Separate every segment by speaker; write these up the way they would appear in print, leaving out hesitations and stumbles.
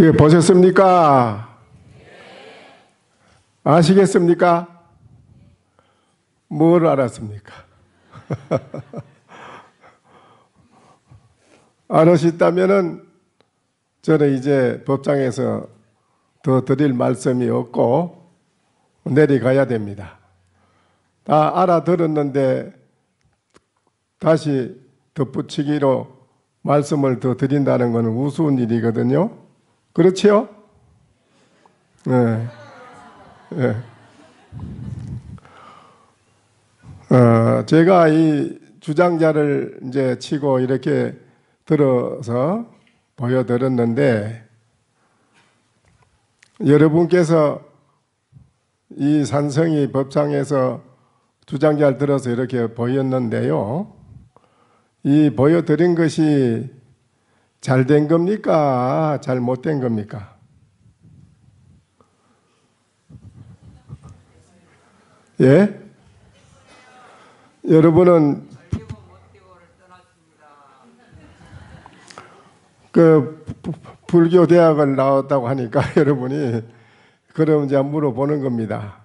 Speaker 1: 예, 보셨습니까? 아시겠습니까? 뭘 알았습니까? 알으셨다면은 저는 이제 법당에서 더 드릴 말씀이 없고 내려가야 됩니다. 다 알아들었는데 다시 덧붙이기로 말씀을 더 드린다는 것은 우스운 일이거든요. 그렇지요? 네. 네. 제가 이 주장자를 이제 치고 이렇게 들어서 보여드렸는데, 여러분께서 이 산성이 법상에서 주장자를 들어서 이렇게 보였는데요. 이 보여드린 것이 잘된 겁니까? 잘못된 겁니까? 예? 여러분은 그 불교 대학을 나왔다고 하니까 여러분이 그럼 이제 물어보는 겁니다.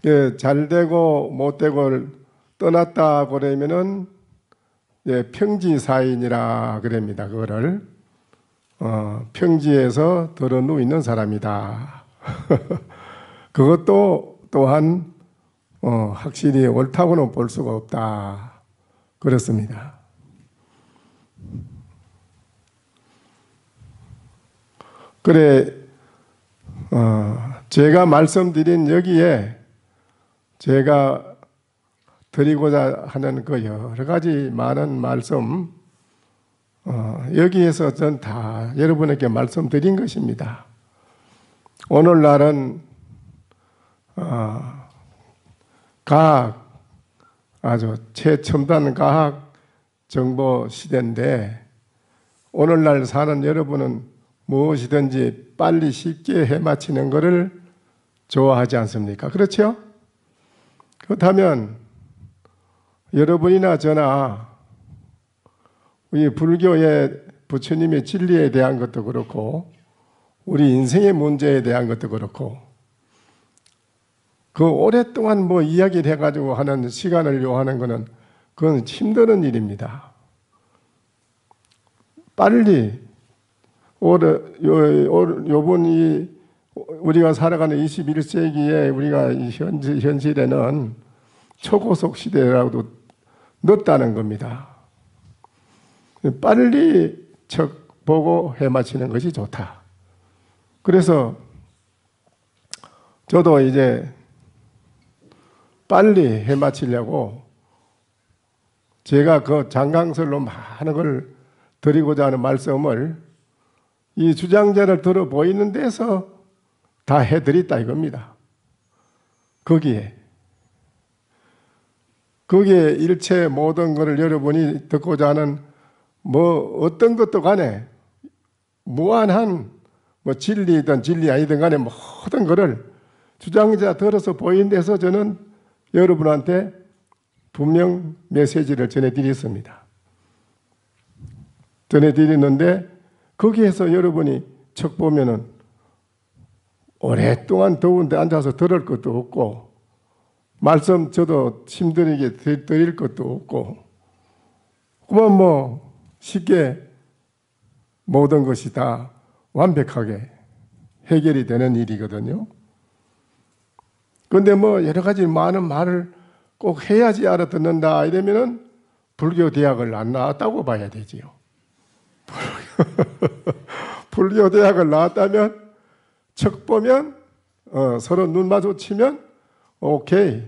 Speaker 1: 예, 잘되고 못되고를 떠났다 그러면은 예, 평지사인이라 그럽니다. 그거를 평지에서 들어 누이는 사람이다. 그것도 또한 확실히 옳다고는 볼 수가 없다. 그렇습니다. 그래, 제가 말씀드린 여기에 제가 드리고자 하는 그 여러 가지 많은 말씀, 여기에서 전 다 여러분에게 말씀드린 것입니다. 오늘날은 과학, 아주 최첨단 과학 정보 시대인데, 오늘날 사는 여러분은 무엇이든지 빨리 쉽게 해마치는 것을 좋아하지 않습니까? 그렇죠? 그렇다면 여러분이나 저나 우리 불교의 부처님의 진리에 대한 것도 그렇고 우리 인생의 문제에 대한 것도 그렇고 그 오랫동안 뭐 이야기를 해가지고 하는 시간을 요하는 것은 그건 힘드는 일입니다. 빨리 요번 우리가 살아가는 21세기에 우리가 현실에는 초고속 시대라고도 늦다는 겁니다. 빨리 척 보고 해마치는 것이 좋다. 그래서 저도 이제 빨리 해마치려고 제가 그 장강설로 많은 걸 드리고자 하는 말씀을 이 주장자를 들어 보이는 데서 다 해드렸다 이겁니다. 거기에 일체 모든 것을 여러분이 듣고자 하는 뭐 어떤 것도 간에 무한한 뭐 진리든 진리 아니든 간에 모든 것을 주장자 들어서 보이는 데서 저는 여러분한테 분명 메시지를 전해드렸습니다. 전해드렸는데 거기에서 여러분이 척 보면은 오랫동안 더운데 앉아서 들을 것도 없고 말씀 저도 힘들게 드릴 것도 없고 그만 뭐 쉽게 모든 것이 다 완벽하게 해결이 되는 일이거든요. 그런데 뭐 여러 가지 많은 말을 꼭 해야지 알아듣는다 이러면은 불교 대학을 안 나왔다고 봐야 되지요. 불교 대학을 나왔다면 척 보면 서로 눈 마주치면 오케이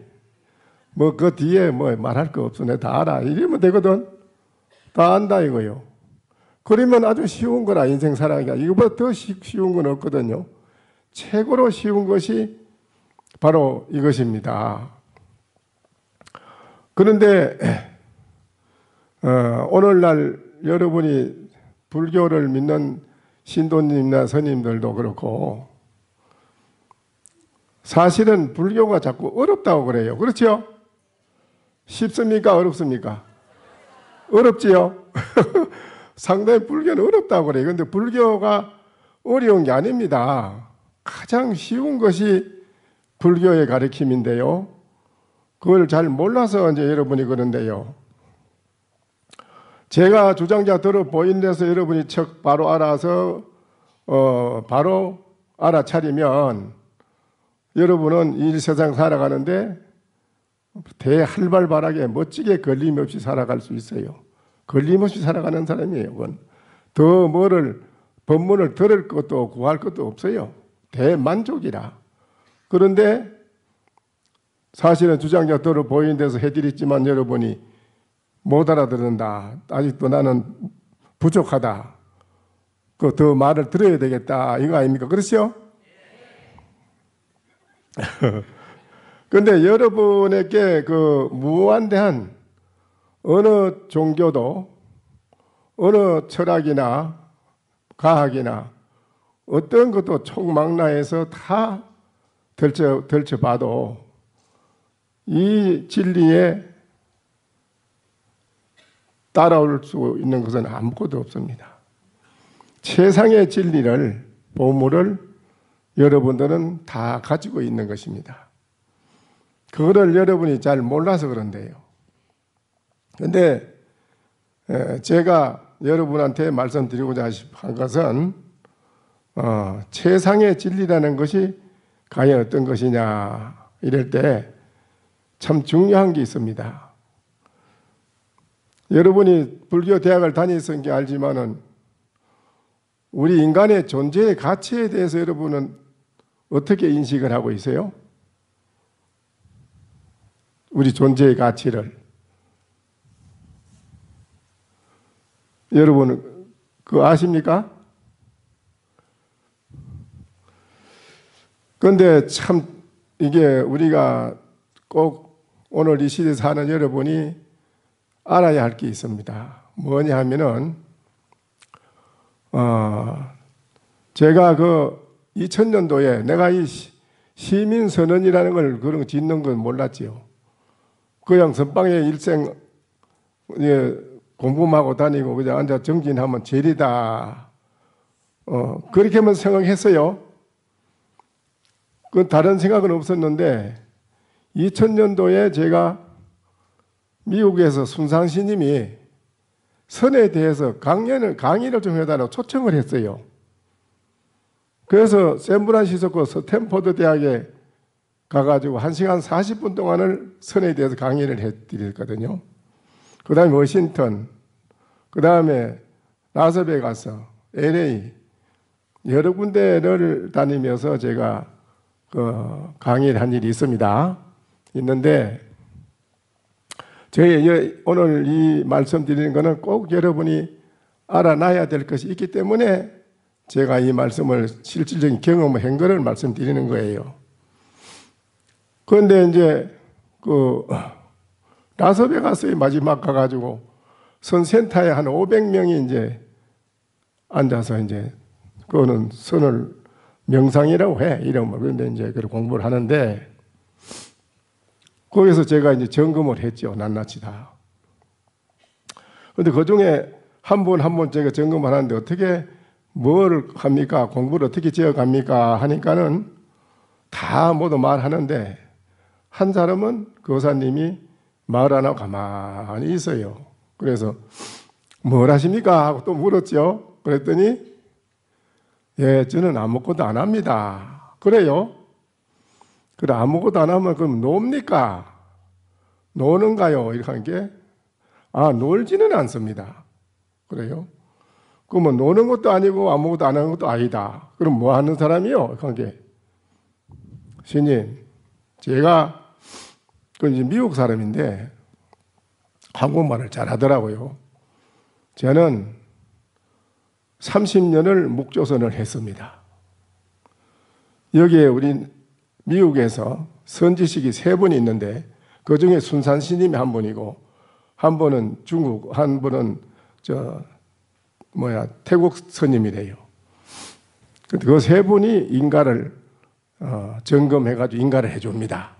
Speaker 1: 뭐 그 뒤에 뭐 말할 거 없어 내가 다 알아 이러면 되거든. 다 안다 이거요. 그러면 아주 쉬운 거라 인생 살아가기가 이거보다 더 쉬운 건 없거든요. 최고로 쉬운 것이 바로 이것입니다. 그런데 오늘날 여러분이 불교를 믿는 신도님이나 스님들도 그렇고 사실은 불교가 자꾸 어렵다고 그래요. 그렇죠? 쉽습니까? 어렵습니까? 어렵지요? 상당히 불교는 어렵다고 그래요. 그런데 불교가 어려운 게 아닙니다. 가장 쉬운 것이 불교의 가르침인데요. 그걸 잘 몰라서 이제 여러분이 그런데요. 제가 주장자 들어 보인 데서 여러분이 척 바로 알아서 바로 알아차리면 여러분은 이 세상 살아가는데 대활발발하게 멋지게 걸림없이 살아갈 수 있어요. 걸림없이 살아가는 사람이에요. 그건 더 뭐를 법문을 들을 것도 구할 것도 없어요. 대만족이라. 그런데 사실은 주장자 들어 보이는 데서 해드렸지만 여러분이 못 알아듣는다. 아직도 나는 부족하다. 그 더 말을 들어야 되겠다. 이거 아닙니까? 그렇죠? 그런데 여러분에게 그 무한대한 어느 종교도 어느 철학이나 과학이나 어떤 것도 총망라해서 다 덜쳐봐도 이 진리에 따라올 수 있는 것은 아무것도 없습니다. 세상의 진리를, 보물을 여러분들은 다 가지고 있는 것입니다. 그거를 여러분이 잘 몰라서 그런데요. 그런데 제가 여러분한테 말씀드리고자 한 것은 세상의 진리라는 것이 과연 어떤 것이냐 이럴 때 참 중요한 게 있습니다. 여러분이 불교 대학을 다니신 게 알지만은 우리 인간의 존재의 가치에 대해서 여러분은 어떻게 인식을 하고 있어요? 우리 존재의 가치를. 여러분 그거 아십니까? 그런데 참 이게 우리가 꼭 오늘 이 시대에 사는 여러분이 알아야 할 게 있습니다. 뭐냐 하면은 제가 그 2000년도에 내가 이 시민선언이라는 걸 그런 거 짓는 건 몰랐지요. 그냥 선방에 일생 공부만 하고 다니고 그냥 앉아 정진하면 제리다. 그렇게만 생각했어요. 그 다른 생각은 없었는데 2000년도에 제가 미국에서 순상 스님이 선에 대해서 강의를 좀 해달라고 초청을 했어요. 그래서 샌프란시스코 스탠포드 대학에 가가지고 1시간 40분 동안을 선에 대해서 강의를 해드렸거든요. 그 다음에 워싱턴, 그 다음에 라스베가스, LA 여러 군데를 다니면서 제가 강의를 한 일이 있는데 저희 오늘 이 말씀드리는 것은 꼭 여러분이 알아놔야 될 것이 있기 때문에 제가 이 말씀을 실질적인 경험을 한 거를 말씀드리는 거예요. 그런데 이제 라스베가스에 마지막 가가지고 선센터에 한 500명이 이제 앉아서 이제 그거는 선을 명상이라고 해 이름을. 그런데 이제 그 공부를 하는데 거기서 제가 이제 점검을 했죠. 낱낱이 다. 그런데 그 중에 한 분 제가 점검을 하는데 어떻게 뭘 합니까? 공부를 어떻게 지어 갑니까? 하니까는 다 모두 말하는데 한 사람은 교사님이 말 안 하고 가만히 있어요. 그래서 뭘 하십니까? 하고 또 물었죠. 그랬더니 예, 저는 아무것도 안 합니다. 그래요? 그래, 아무것도 안 하면 그럼 놉니까? 노는가요? 이렇게 한 게, 놀지는 않습니다. 그래요? 그러면 노는 것도 아니고 아무것도 안 하는 것도 아니다. 그럼 뭐 하는 사람이요? 이렇게 한 게, 스님, 제가, 이제 미국 사람인데, 한국말을 잘 하더라고요. 저는 30년을 묵조선을 했습니다. 여기에 우리 미국에서 선지식이 3분이 있는데 그 중에 순산 스님이 한 분이고 한 분은 중국, 한 분은 태국 스님이래요. 그 3분이 인가를 점검해가지고 인가를 해줍니다.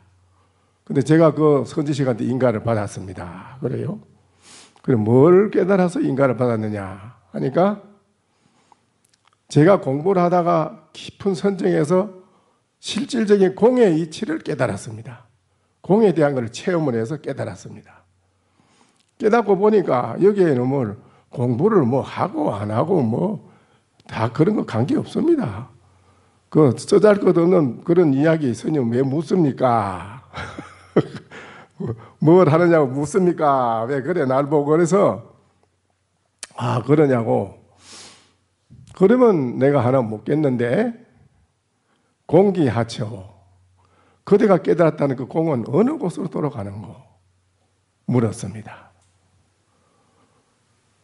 Speaker 1: 근데 제가 그 선지식한테 인가를 받았습니다. 그래요? 그럼 뭘 깨달아서 인가를 받았느냐 하니까 제가 공부를 하다가 깊은 선정에서 실질적인 공의 이치를 깨달았습니다. 공에 대한 것을 체험을 해서 깨달았습니다. 깨닫고 보니까 여기에는 뭐 공부를 뭐 하고 안 하고 뭐 다 그런 거 관계 없습니다. 그 쓰잘것없는 그런 이야기 스님 왜 묻습니까? 뭘 하느냐고 묻습니까? 왜 그래 날 보고 그래서 그러냐고. 그러면 내가 하나 묻겠는데 공기하초 그대가 깨달았다는 그 공은 어느 곳으로 돌아가는고 물었습니다.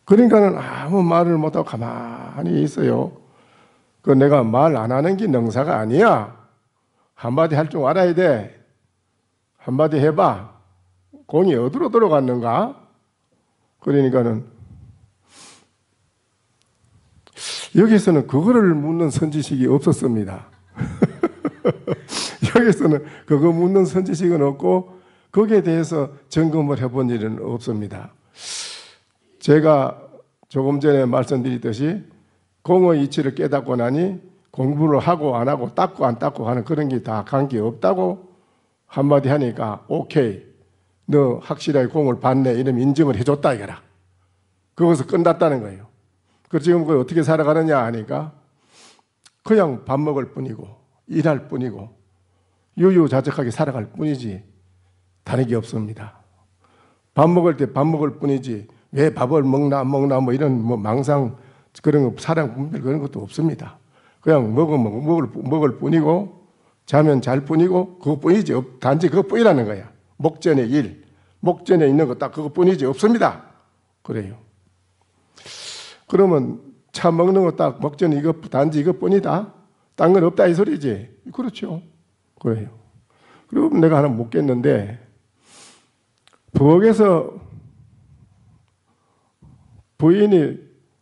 Speaker 1: 그러니까는 아무 말을 못하고 가만히 있어요. 그 내가 말 안 하는 게 능사가 아니야. 한마디 할 줄 알아야 돼. 한마디 해봐. 공이 어디로 돌아갔는가? 그러니까는 여기서는 그거를 묻는 선지식이 없었습니다. 여기서는 그거 묻는 선지식은 없고 거기에 대해서 점검을 해본 일은 없습니다. 제가 조금 전에 말씀드렸듯이 공의 이치를 깨닫고 나니 공부를 하고 안 하고 닦고 안 닦고 하는 그런 게 다 관계없다고 한마디 하니까 오케이 너 확실하게 공을 봤네 이러면 인정을 해줬다 이거라. 그것을 끝났다는 거예요. 그래서 지금 그걸 어떻게 살아가느냐 하니까 그냥 밥 먹을 뿐이고 일할 뿐이고 유유자적하게 살아갈 뿐이지 다른 게 없습니다. 밥 먹을 때 밥 먹을 뿐이지 왜 밥을 먹나 안 먹나 뭐 이런 뭐 망상 그런 거 사랑 분별 그런 것도 없습니다. 그냥 먹을 뿐이고 자면 잘 뿐이고 그것뿐이지 단지 그것뿐이라는 거야. 목전의 일, 목전에 있는 거 딱 그것뿐이지 없습니다. 그래요. 그러면 차 먹는 거 딱 목전에 이거 단지 이것뿐이다. 딴 건 없다 이 소리지. 그렇죠. 그래요. 그럼 내가 하나 묻겠는데 부엌에서 부인이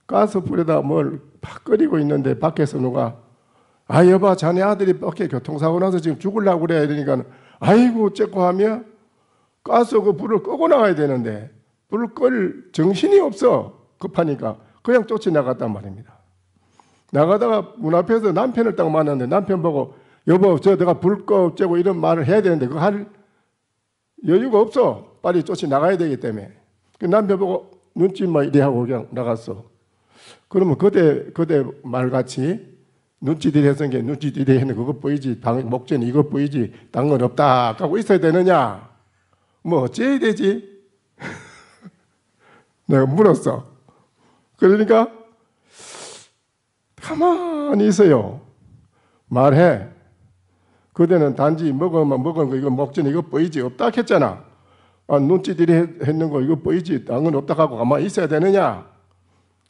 Speaker 1: 가스불에다 뭘 팍 끓이고 있는데 밖에서 누가 여봐 자네 아들이 밖에 교통사고 나서 지금 죽으려고 그래 이러니까 아이고 어째고 하며 가스 그 불을 끄고 나가야 되는데 불을 끌 정신이 없어 급하니까 그냥 쫓아나갔단 말입니다. 나가다가 문 앞에서 남편을 딱 만났는데 남편 보고 여보 저 내가 불 꺼 어째고 이런 말을 해야 되는데 그거 할 여유가 없어. 빨리 쫓아나가야 되기 때문에 그 남편 보고 눈짓만 이래 하고 그냥 나갔어. 그러면 그대 말같이 눈짓이래 해서 눈짓이래 했는 그거 보이지 목전 이거 보이지 딴 건 없다 하고 있어야 되느냐 뭐 어째야 되지? 내가 물었어. 그러니까 가만히 있어요. 말해. 그대는 단지 먹은 거 이거 목전 이거 보이지 없다 했잖아. 눈짓이래 했는 거 이거 보이지 딴 건 없다 하고 가만히 있어야 되느냐?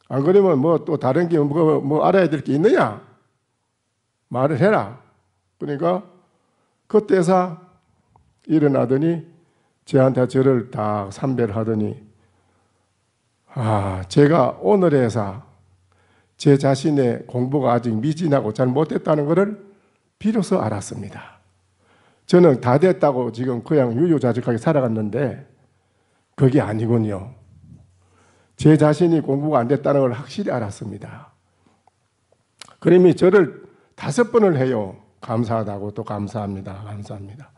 Speaker 1: 안 그러면 뭐 또 다른 게 뭐 알아야 될 게 있느냐? 말을 해라. 그러니까 그때서 일어나더니 저한테 저를 다 삼별하더니 제가 오늘에서 제 자신의 공부가 아직 미진하고 잘 못됐다는 것을 비로소 알았습니다. 저는 다 됐다고 지금 그냥 유유자적하게 살아갔는데 그게 아니군요. 제 자신이 공부가 안 됐다는 걸 확실히 알았습니다. 그러니 저를 5번을 해요. 감사하다고 또 감사합니다. 감사합니다.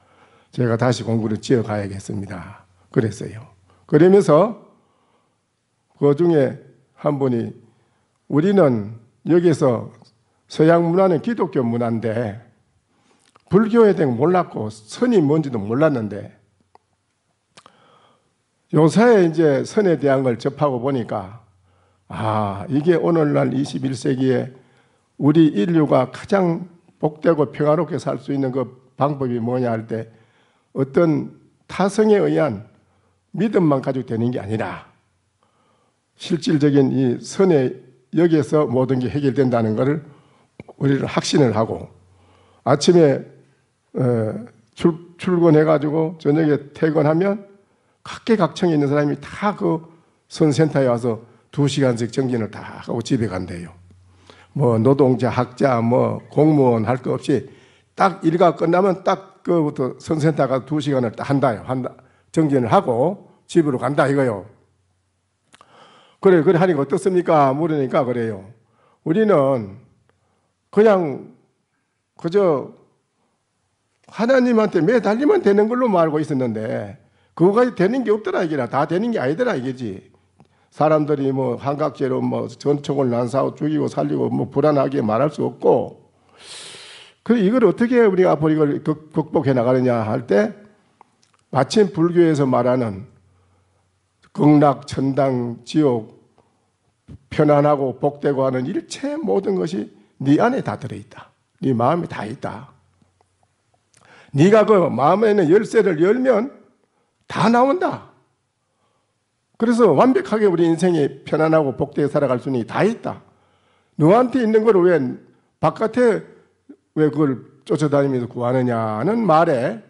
Speaker 1: 제가 다시 공부를 지어가야겠습니다. 그랬어요. 그러면서 그 중에 한 분이 우리는 여기서 서양 문화는 기독교 문화인데 불교에 대해 몰랐고 선이 뭔지도 몰랐는데 요새 이제 선에 대한 걸 접하고 보니까 이게 오늘날 21세기에 우리 인류가 가장 복되고 평화롭게 살 수 있는 그 방법이 뭐냐 할 때 어떤 타성에 의한 믿음만 가지고 되는 게 아니라 실질적인 이 선에 여기에서 모든 게 해결된다는 것을 우리를 확신을 하고 아침에 출근해가지고 저녁에 퇴근하면 각계각층에 있는 사람이 다 그 선센터에 와서 2시간씩 정진을 다 하고 집에 간대요. 뭐 노동자, 학자, 뭐 공무원 할 거 없이 딱 일가 끝나면 딱 그부터 선센터 가서 2시간을 딱 한다. 정진을 하고 집으로 간다 이거요. 그래 하니까 어떻습니까? 물으니까 그래요. 우리는 그냥 그저 하나님한테 매달리면 되는 걸로 알고 있었는데 그거까지 되는 게 없더라 이게라. 다 되는 게 아니더라 이게지. 사람들이 뭐 한각제로 뭐 전총을 난사하고 죽이고 살리고 뭐 불안하게 말할 수 없고, 그 이걸 어떻게 우리가 앞으로 이걸 극복해 나가느냐 할 때 마침 불교에서 말하는 극락, 천당, 지옥, 편안하고 복되고 하는 일체 모든 것이 네 안에 다 들어있다. 네 마음에 다 있다. 네가 그 마음에 있는 열쇠를 열면 다 나온다. 그래서 완벽하게 우리 인생이 편안하고 복되게 살아갈 수 있는 게 다 있다. 너한테 있는 걸 왜 바깥에 왜 그걸 쫓아다니면서 구하느냐는 말에,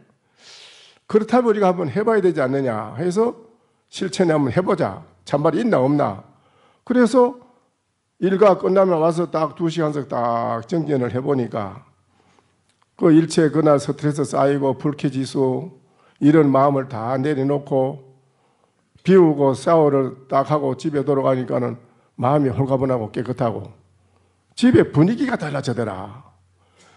Speaker 1: 그렇다면 우리가 한번 해봐야 되지 않느냐 해서 실천에 한번 해보자. 참말이 있나 없나. 그래서 일과 끝나면 와서 딱 2시간씩 딱 정진을 해보니까 그 일체 그날 스트레스 쌓이고 불쾌지수 이런 마음을 다 내려놓고 비우고 샤워를 딱 하고 집에 돌아가니까는 마음이 홀가분하고 깨끗하고 집에 분위기가 달라지더라.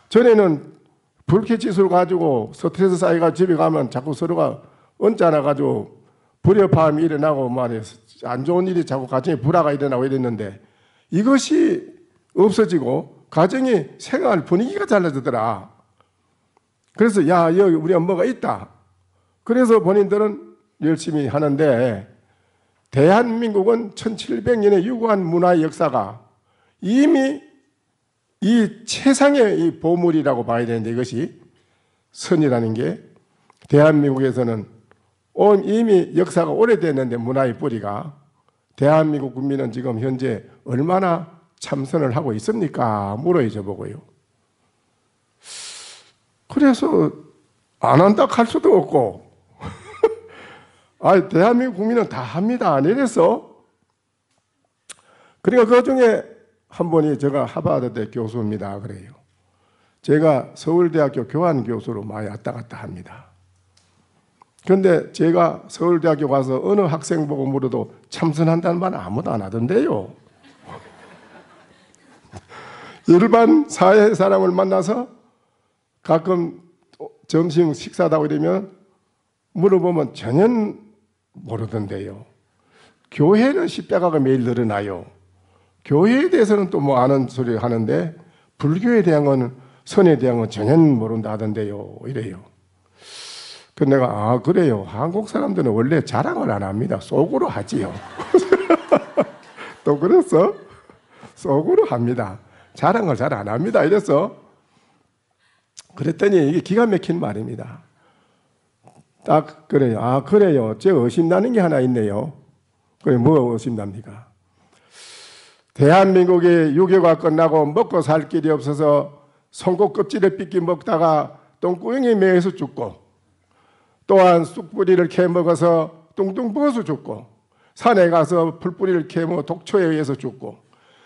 Speaker 1: 전에는 불쾌지수를 가지고 스트레스 쌓여가 집에 가면 자꾸 서로가 언짢아가지고 불협화음이 일어나고 말이야. 안 좋은 일이 자꾸 가정에 불화가 일어나고 이랬는데 이것이 없어지고 가정의 생활 분위기가 달라지더라. 그래서 야, 여기 우리 엄마가 있다. 그래서 본인들은 열심히 하는데 대한민국은 1700년의 유구한 문화의 역사가 이미 이 최상의 이 보물이라고 봐야 되는데 이것이 선이라는 게 대한민국에서는 이미 역사가 오래됐는데 문화의 뿌리가 대한민국 국민은 지금 현재 얼마나 참선을 하고 있습니까? 물어야죠 보고요. 그래서 안 한다 할 수도 없고 대한민국 국민은 다 합니다. 안 이래서. 그러니까 그 중에 한 분이 제가 하버드대 교수입니다. 그래요. 제가 서울대학교 교환교수로 많이 왔다 갔다 합니다. 그런데 제가 서울대학교 가서 어느 학생 보고 물어도 참선한다는 말은 아무도 안 하던데요. 일반 사회 사람을 만나서 가끔 점심 식사하고 이러면 물어보면 전혀 모르던데요. 교회는 십자가가 매일 늘어나요. 교회에 대해서는 또 뭐 아는 소리 하는데 불교에 대한 건, 선에 대한 건 전혀 모른다 하던데요. 이래요. 그래서 내가 그래요. 한국 사람들은 원래 자랑을 안 합니다. 속으로 하지요. 또 그랬어? 속으로 합니다. 자랑을 잘 안 합니다. 이래서 그랬더니 이게 기가 막힌 말입니다. 딱 그래요. 그래요. 제가 의심나는 게 하나 있네요. 그래, 뭐가 의심납니까? 대한민국이 유교가 끝나고 먹고 살 길이 없어서 송곳 껍질을 삐끼 먹다가 똥구멍에 매여서 죽고, 또한 쑥뿌리를 캐 먹어서 뚱뚱 부어서 죽고, 산에 가서 풀뿌리를 캐 먹어 독초에 의해서 죽고,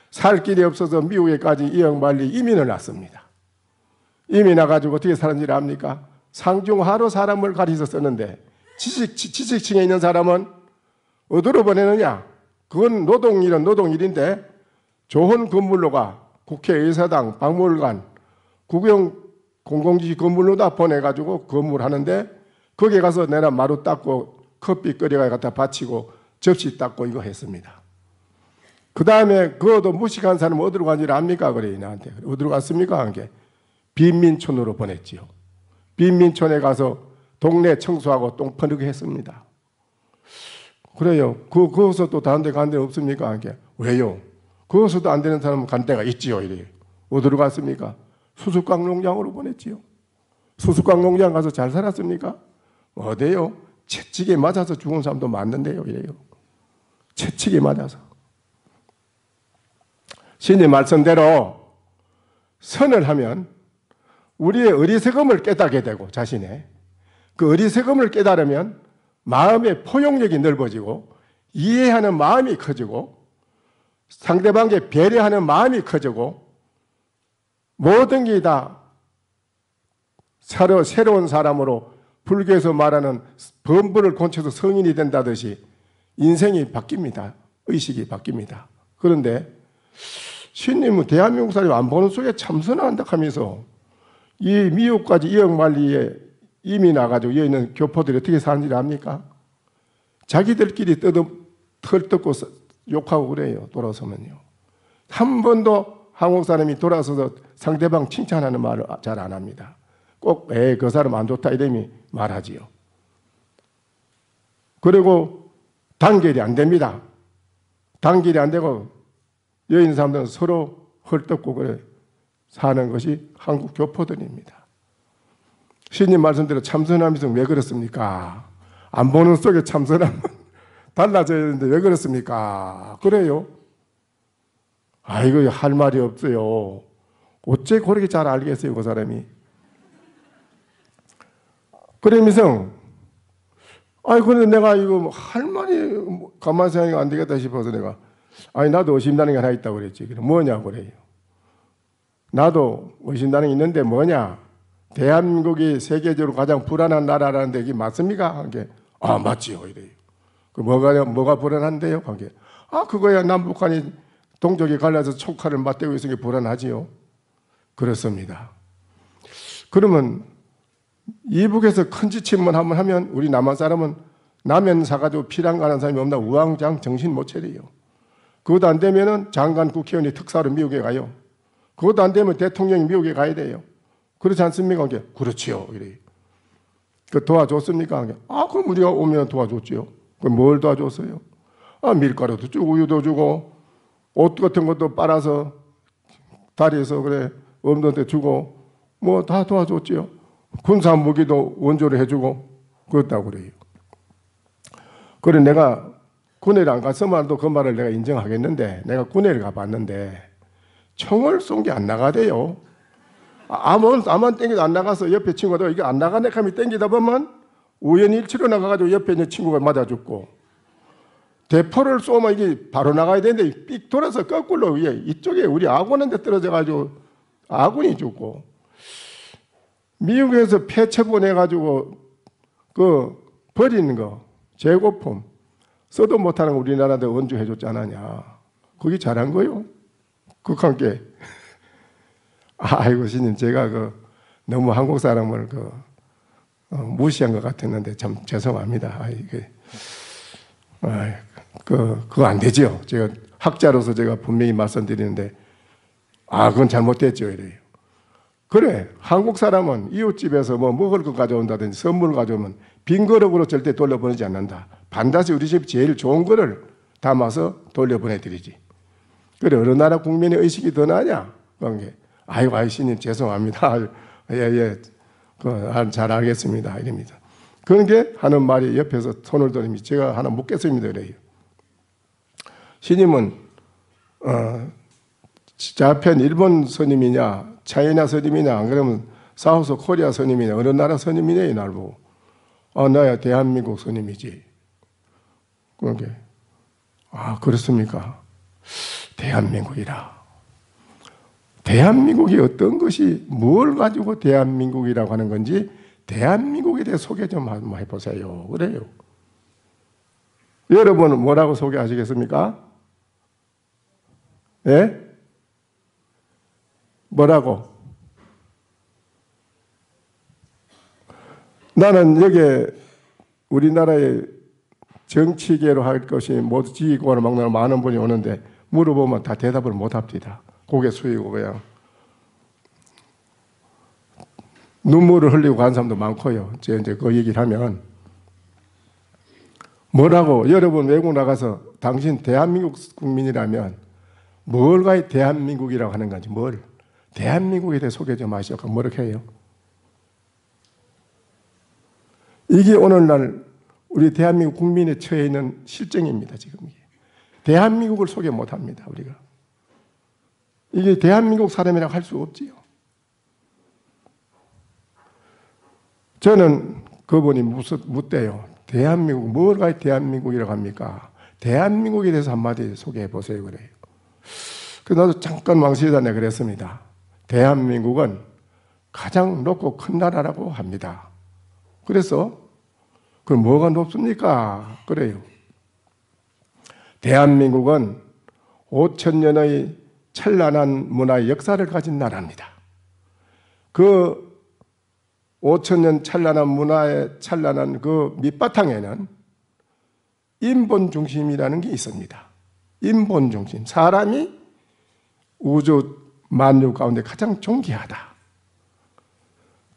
Speaker 1: 살 길이 없어서 미국에까지 이역만리 이민을 왔습니다. 이민 와가지고 어떻게 사는지 압니까? 상중하로 사람을 가리서 썼는데 지식층에 있는 사람은 어디로 보내느냐? 그건 노동일인데 좋은 건물로가 국회의사당, 박물관, 국영 공공지 건물로다 보내가지고 건물하는데 거기에 가서 내가 마루 닦고 커피 끓여가 갖다 바치고 접시 닦고 이거 했습니다. 그 다음에 그것도 무식한 사람은 어디로 간지 압니까? 그래, 나한테. 어디로 갔습니까? 한 게 빈민촌으로 보냈지요. 빈민촌에 가서 동네 청소하고 똥 퍼내게 했습니다. 그래요. 거기서 또 다른 데 간 데 없습니까? 한 게 왜요? 거기서도 안 되는 사람은 간 데가 있지요. 이래요. 어디로 갔습니까? 수수깡 농장으로 보냈지요. 수수깡 농장 가서 잘 살았습니까? 어때요? 채찍에 맞아서 죽은 사람도 많는데요. 이래요. 채찍에 맞아서. 신의 말씀대로 선을 하면 우리의 어리석음을 깨닫게 되고, 자신의 그 어리석음을 깨달으면 마음의 포용력이 넓어지고 이해하는 마음이 커지고 상대방에게 배려하는 마음이 커지고 모든 게 다 새로운 사람으로, 불교에서 말하는 범부를 고쳐서 성인이 된다듯이 인생이 바뀝니다. 의식이 바뀝니다. 그런데 신님은 대한민국 사람이 안 보는 속에 참선한다 하면서 이 미국까지 2억 만리에 이미 나가지고 여기 있는 교포들이 어떻게 사는지 압니까? 자기들끼리 털뜯고 욕하고 그래요. 돌아서면요. 한 번도 한국 사람이 돌아서서 상대방 칭찬하는 말을 잘 안 합니다. 꼭 그 사람 안 좋다 이름이 말하지요. 그리고 단결이 안 됩니다. 단결이 안 되고 여기 있는 사람들은 서로 헐떡고 그래 사는 것이 한국 교포들입니다. 신님 말씀대로 참선하면서 왜 그렇습니까? 안 보는 속에 참선하면 달라져야 되는데 왜 그렇습니까? 그래요. 아이고 할 말이 없어요. 어째 그렇게 잘 알겠어요 그 사람이. 그러면서 그런데 내가 이거 할 말이 가만히 생각이 안 되겠다 싶어서 내가 나도 의심나는 게 하나 있다고 그랬지. 그래 뭐냐 그래요. 나도 의심나는 게 있는데 뭐냐. 대한민국이 세계적으로 가장 불안한 나라라는데 이게 맞습니까? 한게 맞지요 이래요. 그 뭐가 불안한데요? 한게 그거야 남북한이 동족이 갈라서 촉칼을 맞대고 있으니 불안하지요. 그렇습니다. 그러면 이북에서 큰 지침만 한번 하면 우리 남한 사람은 라면 사가지고 피랑 가는 사람이 없나 우왕좌왕 정신 못 차려요. 그것도 안 되면은 장관 국회의원이 특사로 미국에 가요. 그것도 안 되면 대통령이 미국에 가야 돼요. 그렇지 않습니까? 그렇지요. 이래요. 도와줬습니까? 그럼 우리가 오면 도와줬지요. 그럼 뭘 도와줬어요? 밀가루도 주고 우유도 주고 옷 같은 것도 빨아서 다리에서 그래 없는데 주고 뭐 다 도와줬지요. 군사 무기도 원조를 해주고 그렇다고 그래요. 그래 내가 군에를 안 갔으면도 그 말을 내가 인정하겠는데 내가 군에를 가봤는데 총을 쏜 게 안 나가대요. 아만 땡겨도 안 나가서 옆에 친구도 이게 안 나가네 하면 땡기다 보면 우연히 일치로 나가가지고 옆에 있는 친구가 맞아 죽고 대포를 쏘면 이게 바로 나가야 되는데 삑 돌아서 거꾸로 이쪽에 우리 아군한테 떨어져가지고 아군이 죽고 미국에서 폐체 보내가지고 버리는 거 재고품 써도 못하는 거 우리나라한테 원주해줬잖아냐. 그게 잘한 거요. 극한께. 아이고 스님 제가 너무 한국 사람을 무시한 것 같았는데 참 죄송합니다. 그거 안 되죠. 제가 학자로서 제가 분명히 말씀드리는데 그건 잘못됐죠 이래요. 그래 한국 사람은 이웃집에서 뭐 먹을 거 가져온다든지 선물 가져오면 빈 그릇으로 절대 돌려보내지 않는다. 반드시 우리 집 제일 좋은 거를 담아서 돌려보내드리지. 그래 어느 나라 국민의 의식이 더 나냐? 아이고 스님 죄송합니다. 잘 알겠습니다. 이럽니다. 그런 게 하는 말이 옆에서 손을 들으면 제가 하나 묻겠습니다. 그래요. 스님은 자편 일본 스님이냐 차이나 스님이냐 안 그러면 사우스 코리아 스님이냐 어느 나라 스님이냐 이 날 보고 나야 대한민국 스님이지. 그게 그렇습니까? 대한민국이라. 대한민국이 어떤 것이 뭘 가지고 대한민국이라고 하는 건지 대한민국에 대해 소개 좀 한번 해보세요. 그래요. 여러분은 뭐라고 소개하시겠습니까? 예? 뭐라고? 나는 여기에 우리나라의 정치계로 할 것이 모두 지휘권을 막는 많은 분이 오는데 물어보면 다 대답을 못 합니다. 고개 숙이고 그냥 눈물을 흘리고 간 사람도 많고요. 이제 그 얘기를 하면 뭐라고 여러분 외국 나가서 당신 대한민국 국민이라면 뭘 가야 대한민국이라고 하는 건지 뭘 대한민국에 대해 소개 좀 하시오. 그럼 뭐렇게 해요? 이게 오늘날 우리 대한민국 국민의 처해 있는 실정입니다. 지금 이게 대한민국을 소개 못합니다. 우리가 이게 대한민국 사람이라고 할 수 없지요. 저는 그분이 묻대요. 대한민국 뭘 가야 대한민국이라고 합니까? 대한민국에 대해서 한마디 소개해 보세요. 그래요. 그래서 나도 잠깐 망설이다 그랬습니다. 대한민국은 가장 높고 큰 나라라고 합니다. 그래서 그럼 뭐가 높습니까? 그래요. 대한민국은 5,000년의 찬란한 문화의 역사를 가진 나라입니다. 그 5,000년 찬란한 문화의 찬란한 그 밑바탕에는 인본 중심이라는 게 있습니다. 인본 중심. 사람이 우주 만유 가운데 가장 존귀하다.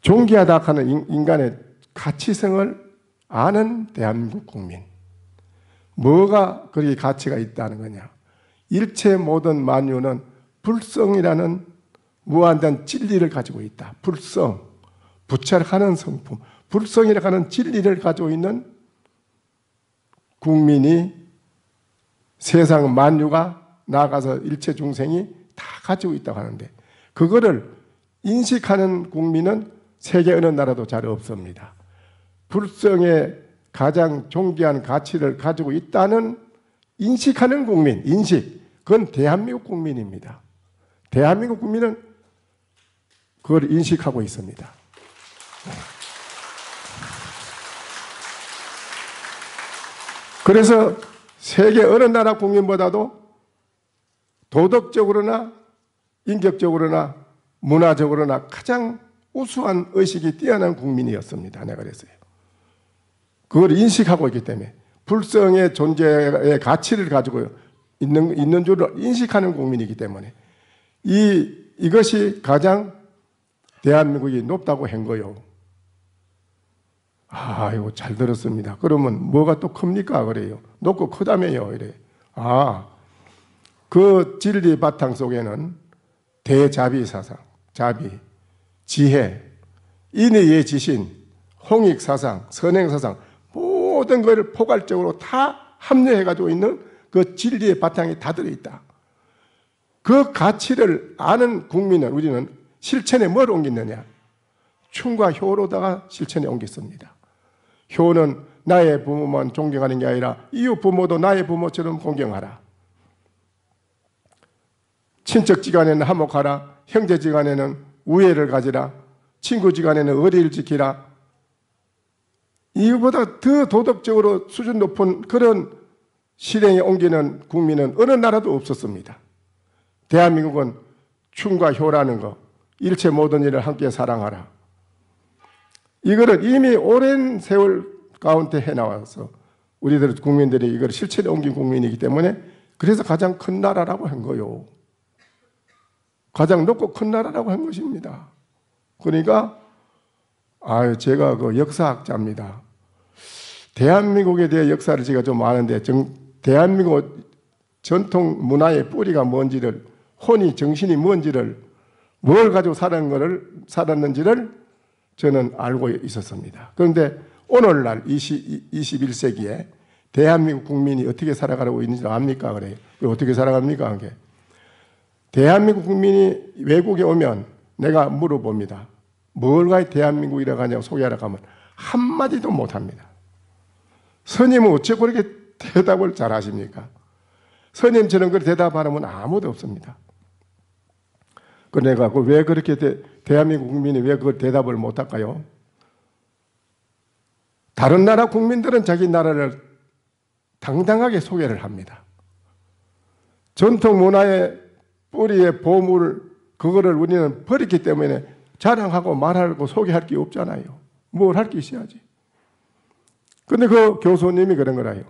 Speaker 1: 존귀하다 하는 인간의 가치성을 아는 대한민국 국민. 뭐가 그렇게 가치가 있다는 거냐? 일체 모든 만유는 불성이라는 무한한 진리를 가지고 있다. 불성, 부처하는 성품, 불성이라고 하는 진리를 가지고 있는 국민이 세상 만유가 나아가서 일체 중생이 다 가지고 있다고 하는데 그거를 인식하는 국민은 세계 어느 나라도 잘 없습니다. 불성의 가장 존귀한 가치를 가지고 있다는 인식하는 국민, 인식, 그건 대한민국 국민입니다. 대한민국 국민은 그걸 인식하고 있습니다. 그래서 세계 어느 나라 국민보다도 도덕적으로나 인격적으로나 문화적으로나 가장 우수한 의식이 뛰어난 국민이었습니다. 내가 그랬어요. 그걸 인식하고 있기 때문에 불성의 존재의 가치를 가지고 있는 줄을 인식하는 국민이기 때문에 이것이 가장 대한민국이 높다고 한 거요. 이거 잘 들었습니다. 그러면 뭐가 또 큽니까? 그래요. 높고 크다며요. 이래. 그 진리 바탕 속에는 대자비 사상, 자비, 지혜, 인의의 지신, 홍익 사상, 선행 사상 모든 것을 포괄적으로 다 합류해가지고 있는 그 진리의 바탕이 다 들어있다. 그 가치를 아는 국민은 우리는 실천에 뭘 옮겼느냐? 춤과 효로다가 실천에 옮겼습니다. 효는 나의 부모만 존경하는 게 아니라 이웃 부모도 나의 부모처럼 공경하라. 친척지간에는 화목하라. 형제지간에는 우애를 가지라. 친구지간에는 의리를 지키라. 이거보다 더 도덕적으로 수준 높은 그런 실행에 옮기는 국민은 어느 나라도 없었습니다. 대한민국은 춤과 효라는 거, 일체 모든 일을 함께 사랑하라. 이거를 이미 오랜 세월 가운데 해나와서 우리들 국민들이 이걸 실천에 옮긴 국민이기 때문에 그래서 가장 큰 나라라고 한 거요. 가장 높고 큰 나라라고 한 것입니다. 그러니까 제가 그 역사학자입니다. 대한민국에 대해 역사를 제가 좀 아는데 대한민국 전통 문화의 뿌리가 뭔지를 혼이 정신이 뭔지를 뭘 가지고 살았는지를 저는 알고 있었습니다. 그런데 오늘날 21세기에 대한민국 국민이 어떻게 살아가고 있는지 압니까? 그래요. 어떻게 살아갑니까? 그게. 대한민국 국민이 외국에 오면 내가 물어봅니다. 뭘 가지고 대한민국이라고 하냐고 소개하라고 하면 한마디도 못합니다. 스님은 어째 그렇게 대답을 잘 하십니까? 스님처럼 그렇게 대답하면 아무도 없습니다. 내가 왜 그렇게 대한민국 국민이 왜 그걸 대답을 못할까요? 다른 나라 국민들은 자기 나라를 당당하게 소개를 합니다. 전통 문화의 뿌리의 보물 그거를 우리는 버렸기 때문에 자랑하고 말하고 소개할 게 없잖아요. 뭘 할 게 있어야지. 근데 그 교수님이 그런 거라요.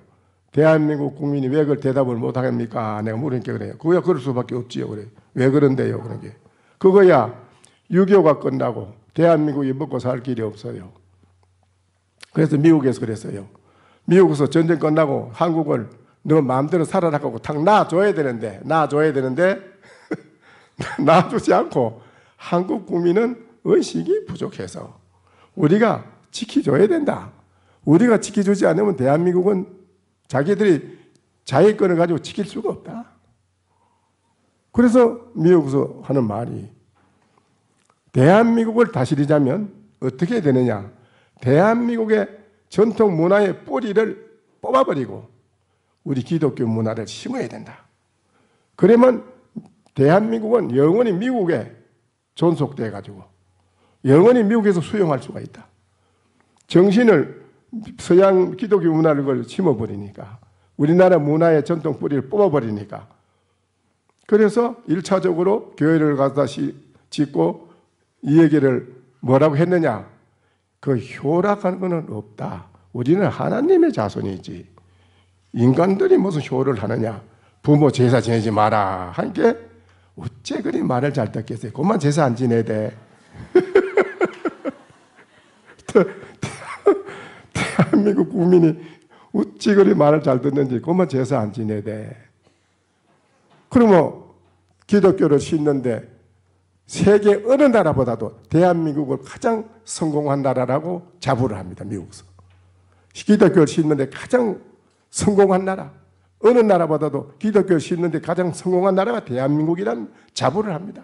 Speaker 1: 대한민국 국민이 왜 그걸 대답을 못하겠습니까? 내가 물으니까 그래요. 그거야 그럴 수밖에 없지요. 그래. 왜 그런데요? 그런 게. 그거야 6.25가 끝나고 대한민국이 먹고 살 길이 없어요. 그래서 미국에서 그랬어요. 미국에서 전쟁 끝나고 한국을 너 마음대로 살아라고 탁 놔줘야 되는데 놔주지 않고 한국 국민은 의식이 부족해서 우리가 지켜줘야 된다. 우리가 지켜주지 않으면 대한민국은 자기들이 자기권을 가지고 지킬 수가 없다. 그래서 미국에서 하는 말이 대한민국을 다스리자면 어떻게 되느냐. 대한민국의 전통 문화의 뿌리를 뽑아버리고 우리 기독교 문화를 심어야 된다. 그러면 대한민국은 영원히 미국에 존속돼 가지고 영원히 미국에서 수용할 수가 있다. 정신을 서양 기독교 문화를 심어버리니까 우리나라 문화의 전통 뿌리를 뽑아버리니까 그래서 1차적으로 교회를 갖다 짓고 이 얘기를 뭐라고 했느냐? 그 효락하는 것은 없다. 우리는 하나님의 자손이지. 인간들이 무슨 효를 하느냐? 부모 제사 지내지 마라. 하니까 어째 그리 말을 잘 듣겠어요. 그만 제사 안 지내야 돼. 대한민국 국민이 어찌 그리 말을 잘 듣는지 그만 제사 안 지내야 돼. 그러면 기독교를 신는데 세계 어느 나라보다도 대한민국을 가장 성공한 나라라고 자부를 합니다. 미국에서. 기독교를 신는데 가장 성공한 나라. 어느 나라보다도 기독교를 신는데 가장 성공한 나라가 대한민국이라는 자부를 합니다.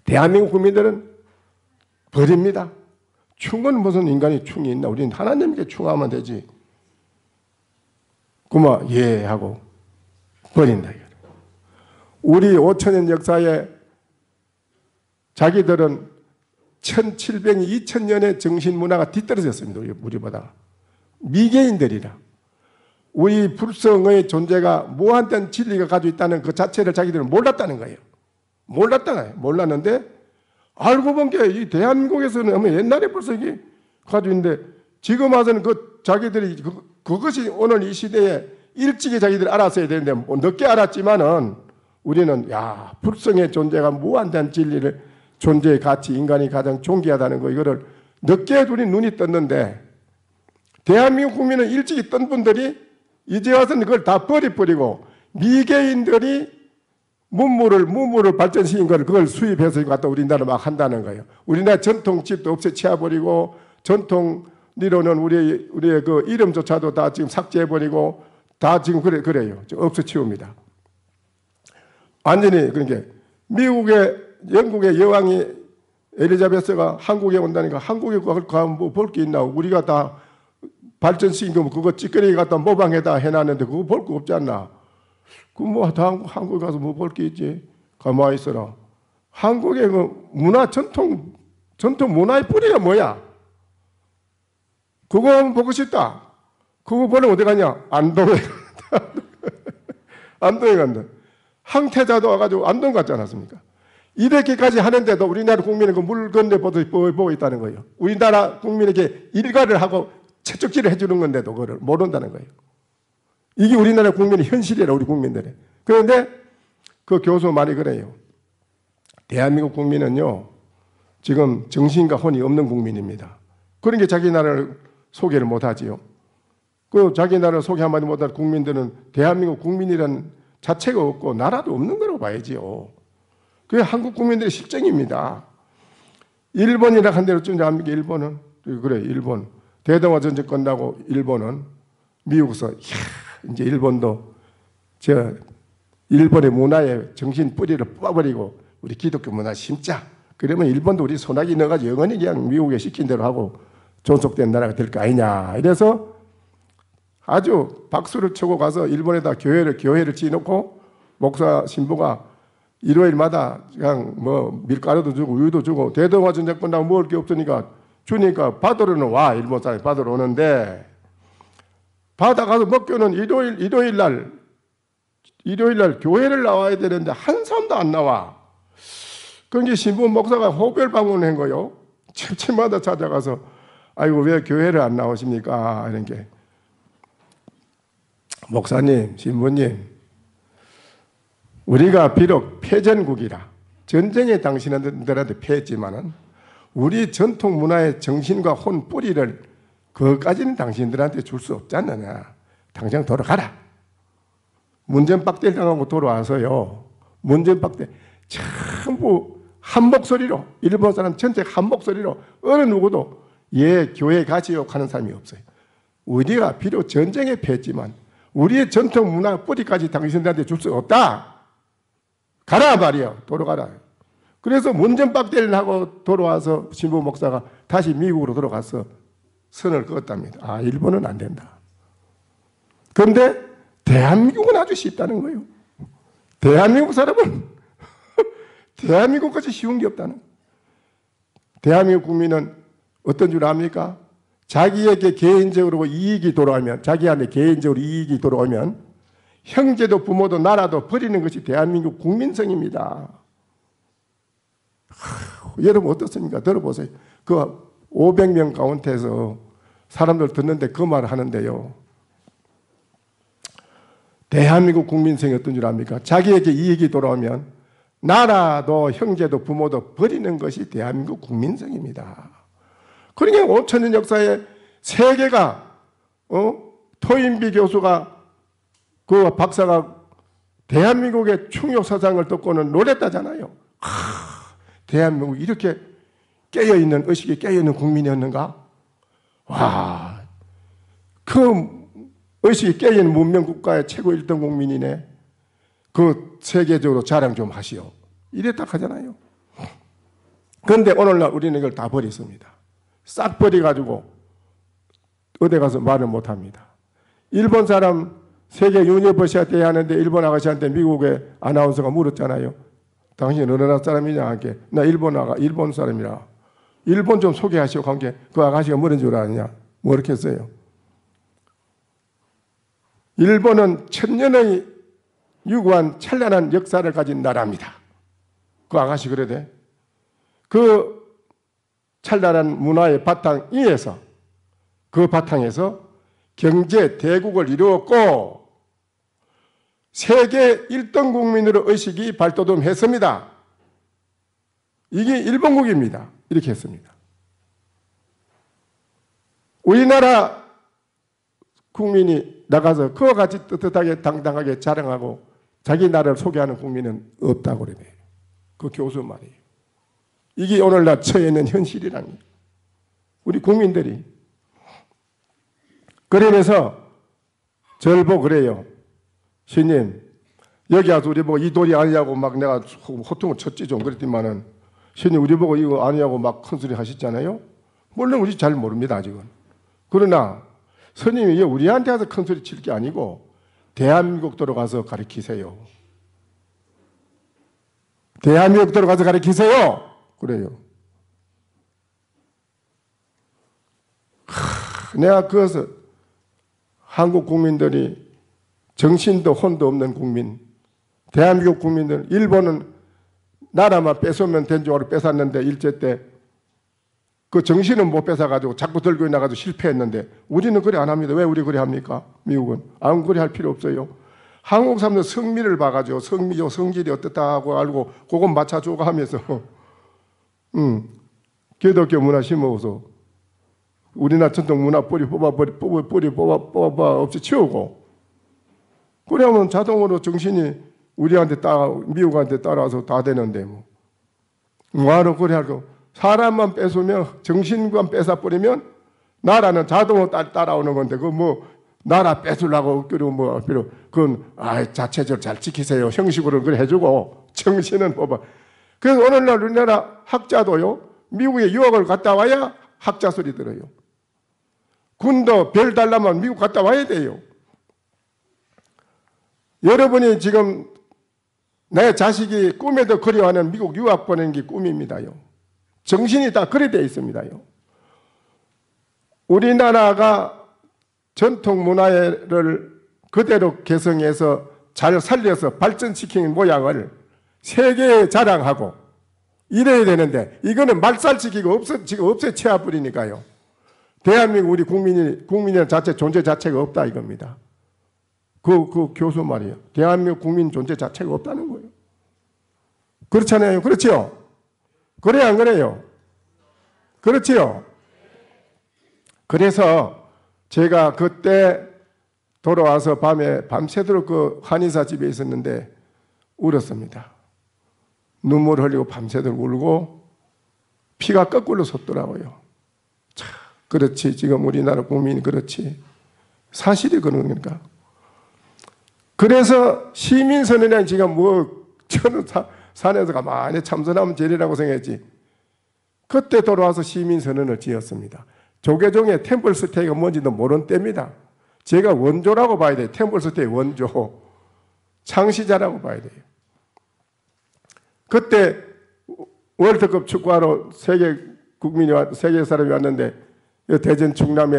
Speaker 1: 대한민국 국민들은 버립니다. 충은 무슨 인간이 충이 있나? 우리는 하나님께 충하면 되지. 그만 예 하고 버린다. 우리 5천년 역사에 자기들은 1700, 2000년의 정신문화가 뒤떨어졌습니다. 우리보다. 미개인들이라. 우리 불성의 존재가 무한된 진리가 가지고 있다는 그 자체를 자기들은 몰랐다는 거예요. 몰랐는데 알고 본 게 이 대한민국에서는 옛날에 벌써 이게 가지고 있는데 지금 와서는 그 자기들이 그것이 오늘 이 시대에 일찍이 자기들이 알았어야 되는데 뭐 늦게 알았지만은 우리는 야 불성의 존재가 무한된 진리를 존재의 가치 인간이 가장 존귀하다는 거 이거를 늦게 우리 눈이 떴는데 대한민국 국민은 일찍이 뜬 분들이 이제 와서는 그걸 다 버리고 미개인들이 문물을 발전시킨 걸 그걸 수입해서 갖다 우리나라 막 한다는 거예요. 우리나라 전통집도 없애치워버리고 전통 리로는 우리의 그 이름조차도 다 지금 삭제해버리고 다 지금 그래요. 없애치웁니다. 완전히 그러니까 영국의 여왕이 엘리자베스가 한국에 온다니까 한국에 가면 뭐 볼 게 있나? 우리가 다 발전시킨 거 그거 찌꺼기 갖다 모방에다 해놨는데 그거 볼 거 없지 않나? 그 뭐 다 한국에 가서 뭐 볼 게 있지? 가만히 있어라. 한국의 그 문화 전통 문화의 뿌리가 뭐야? 그거 한번 보고 싶다. 그거 보려면 어디 가냐? 안동에 안동에 간다. 항태자도 와가지고 안동 갔지 않았습니까? 이렇게까지 하는데도 우리나라 국민은 그 물 건너 보고 있다는 거예요. 우리나라 국민에게 일가를 하고 채찍질을 해주는 건데도 그걸 모른다는 거예요. 이게 우리나라 국민의 현실이라 우리 국민들의. 그런데 그 교수 말이 그래요. 대한민국 국민은요 지금 정신과 혼이 없는 국민입니다. 그러니까 자기 나라를 소개를 못하지요. 그 자기 나라를 소개 한마디 못하는 국민들은 대한민국 국민이라는 자체가 없고 나라도 없는 거라고 봐야지요. 그게 한국 국민들의 실정입니다. 일본이라 한 대로 좀 압니까? 일본은 그래 일본 대동아 전쟁 끝나고 일본은 미국에서 이제 일본도 일본의 문화의 정신 뿌리를 뽑아버리고 우리 기독교 문화 심자. 그러면 일본도 우리 소나기 넣어가지고 영원히 그냥 미국에 시킨 대로 하고 존속된 나라가 될 거 아니냐. 이래서 아주 박수를 치고 가서 일본에다 교회를 지어놓고 목사 신부가 일요일마다 그냥 뭐 밀가루도 주고 우유도 주고 대동아 전쟁 끝나고 먹을 게 없으니까 주니까 받으러는 와. 일본 사람이 받으러 오는데 받아가서 먹교는 일요일 날 교회를 나와야 되는데 한 사람도 안 나와. 그러니까 신부 목사가 호별 방문한 거요. 집집마다 찾아가서 아이고 왜 교회를 안 나오십니까? 이런 게 목사님, 신부님, 우리가 비록 패전국이라 전쟁에 당신들한테 패했지만은 우리 전통 문화의 정신과 혼 뿌리를 그것까지는 당신들한테 줄 수 없지 않느냐. 당장 돌아가라. 문전박대를 당하고 돌아와서요. 문전박대 전부 한 목소리로 일본 사람 전체 한 목소리로 어느 누구도 교회 가지요 하는 사람이 없어요. 우리가 비록 전쟁에 패했지만 우리의 전통 문화 뿌리까지 당신들한테 줄 수 없다. 가라 말이요. 돌아가라. 그래서 문전박대를 하고 돌아와서 신부 목사가 다시 미국으로 돌아가서 선을 그었답니다. 아, 일본은 안 된다. 그런데 대한민국은 아주 쉽다는 거예요. 대한민국 사람은 대한민국까지 쉬운 게 없다는 거예요. 대한민국 국민은 어떤 줄 압니까? 자기에게 개인적으로 이익이 돌아오면 자기한테 개인적으로 이익이 돌아오면 형제도 부모도 나라도 버리는 것이 대한민국 국민성입니다. 여러분 어떻습니까? 들어보세요. 그 500명 가운데서 사람들 듣는데 그 말을 하는데요. 대한민국 국민성이 어떤 줄 압니까? 자기에게 이익이 돌아오면 나라도 형제도 부모도 버리는 것이 대한민국 국민성입니다. 그러니까 5천년 역사에 세계가 토인비 교수가 그 박사가 대한민국의 충격 사상을 듣고는 놀랬다잖아요. 대한민국 이렇게 깨어있는 의식이 깨어있는 국민이었는가? 와, 그 의식이 깨어있는 문명국가의 최고 1등 국민이네. 그 세계적으로 자랑 좀 하시오. 이랬다 하잖아요. 그런데 오늘날 우리는 이걸 다 버렸습니다. 싹 버려가지고 어디 가서 말을 못합니다. 일본 사람 세계 유니버시아 대회 하는데 일본 아가씨한테 미국의 아나운서가 물었잖아요. 당신 어느 나라 사람이냐 하게. 나 일본 사람이라. 일본 좀 소개하시오. 관계 그 아가씨가 뭐라는 줄 아느냐. 뭐 이렇게 했어요. 일본은 천년의 유구한 찬란한 역사를 가진 나라입니다. 그 아가씨 그러대. 그 찬란한 문화의 바탕 위에서 그 바탕에서 경제 대국을 이루었고 세계 1등 국민으로 의식이 발돋움했습니다. 이게 일본국입니다. 이렇게 했습니다. 우리나라 국민이 나가서 그와 같이 떳떳하게 당당하게 자랑하고 자기 나라를 소개하는 국민은 없다고 그래요. 그 교수 말이에요. 이게 오늘날 처해 있는 현실이라는 거예요. 우리 국민들이. 그러면서 저를 보고 그래요. 스님, 여기 와서 우리 보고 이 돌이 아니냐고 막 내가 호통을 쳤지 좀 그랬더니만은 스님 우리 보고 이거 아니냐고 막 큰 소리 하셨잖아요. 물론 우리 잘 모릅니다 아직은. 그러나 스님이 우리한테 가서 큰 소리 칠 게 아니고 대한민국도로 가서 가르치세요. 대한민국도로 가서 가르치세요. 그래요. 내가 그것을 한국 국민들이 정신도 혼도 없는 국민, 대한민국 국민들, 일본은 나라만 뺏으면 된 줄 알고 뺏었는데 일제 때 그 정신은 못 뺏어가지고 자꾸 들고 나가지고 실패했는데 우리는 그래 안 합니다. 왜 우리 그래 합니까? 미국은. 아무 그래 할 필요 없어요. 한국 사람들 성미를 봐가지고 성미죠. 성질이 어떻다고 알고 그건 맞춰주고 하면서 기독교 문화 심어서 우리나라 전통 문화 뿌리 뽑아 없이 치우고 그러면 자동으로 정신이 우리한테 미국한테 따라와서 다 되는데 뭐하러 그래 하고 사람만 뺏으면 정신만 뺏어버리면 나라는 자동으로 따라오는 건데 그 나라 뺏으려고 그건 자체적으로 잘 지키세요. 형식으로 그걸 해주고 정신은 뽑아. 그래서 오늘날 우리나라 학자도요 미국에 유학을 갔다 와야 학자 소리 들어요. 군도 별 달라면 미국 갔다 와야 돼요. 여러분이 지금 내 자식이 꿈에도 그리워하는 미국 유학 보내는 게 꿈입니다요. 정신이 다 그래 되어 있습니다요. 우리나라가 전통 문화를 그대로 개성해서 잘 살려서 발전시키는 모양을 세계에 자랑하고 이래야 되는데 이거는 말살시키고 지금 없애쳐버리니까요. 대한민국 우리 국민의 자체 존재 자체가 없다 이겁니다. 그 교수 말이에요. 대한민국 국민 존재 자체가 없다는 거예요. 그렇잖아요. 그렇지요? 그래요, 안 그래요? 그렇지요? 그래서 제가 그때 돌아와서 밤새도록 그 한의사 집에 있었는데 울었습니다. 눈물 흘리고 밤새도록 울고 피가 거꾸로 솟더라고요. 참, 그렇지. 지금 우리나라 국민이 그렇지. 사실이 그런 거니까. 그래서 시민선언이란 지금 저는 산에서 가만히 참선하면 제리라고 생각했지. 그때 돌아와서 시민선언을 지었습니다. 조계종의 템플스테이가 뭔지도 모르는 때입니다. 제가 원조라고 봐야 돼요. 템플스테이 원조. 창시자라고 봐야 돼요. 그때 월드컵 축구하러 세계 사람이 왔는데 대전 충남에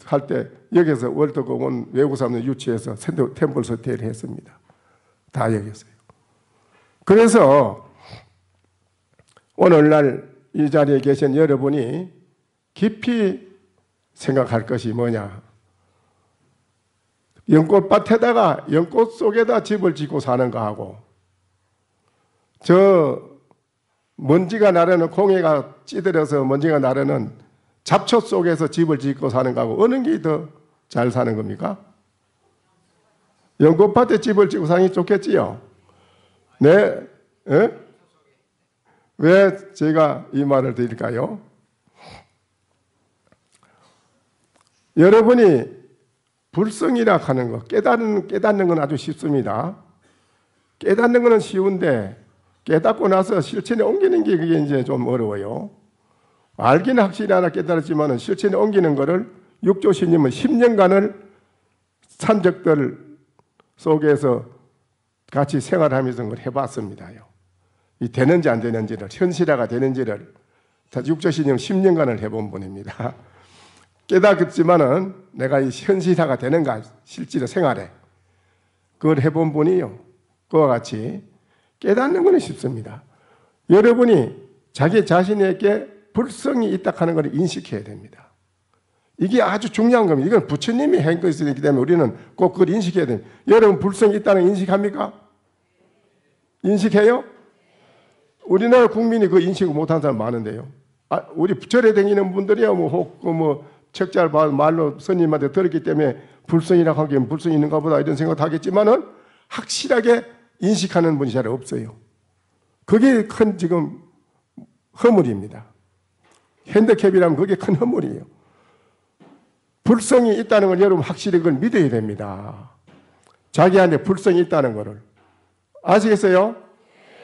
Speaker 1: 할 때 여기서 월드컵 온 외국 사람들 유치해서 템플 스테이를 했습니다. 다 여기서요. 그래서 오늘날 이 자리에 계신 여러분이 깊이 생각할 것이 뭐냐. 연꽃밭에다가 연꽃 속에다 집을 짓고 사는 거하고 저 먼지가 나르는 콩이가 찌들어서 먼지가 나르는 잡초 속에서 집을 짓고 사는 거하고 어느 게 더 잘 사는 겁니까? 연꽃밭에 집을 짓고 사는 게 좋겠지요? 네? 에? 왜 제가 이 말을 드릴까요? 여러분이 불성이라 하는 거, 깨닫는 건 아주 쉽습니다. 깨닫는 건 쉬운데 깨닫고 나서 실천에 옮기는 게 그게 이제 좀 어려워요. 알기는 확실히 하나 깨달았지만 실천에 옮기는 거를 육조신님은 10년간을 산적들 속에서 같이 생활하면서 그걸 해봤습니다요. 이 되는지 안 되는지를, 현실화가 되는지를 육조신님 10년간을 해본 분입니다. 깨닫겠지만은 내가 이 현실화가 되는가, 실제로 생활에. 그걸 해본 분이요. 그와 같이 깨닫는 것은 쉽습니다. 여러분이 자기 자신에게 불성이 있다 하는 것을 인식해야 됩니다. 이게 아주 중요한 겁니다. 이건 부처님이 한 것이기 때문에 우리는 꼭 그걸 인식해야 됩니다. 여러분 불성이 있다는 거 인식합니까? 인식해요? 우리나라 국민이 그 인식을 못하는 사람 많은데요. 우리 절에 다니는 분들이야 뭐 책잘 말로 스님한테 들었기 때문에 불성이라고 하기엔 불성이 있는가 보다 이런 생각도 하겠지만은 확실하게 인식하는 분이 잘 없어요. 그게 큰 지금 허물입니다. 핸디캡이라면 그게 큰 허물이에요. 불성이 있다는 걸 여러분 확실히 그걸 믿어야 됩니다. 자기한테 불성이 있다는 것을. 아시겠어요?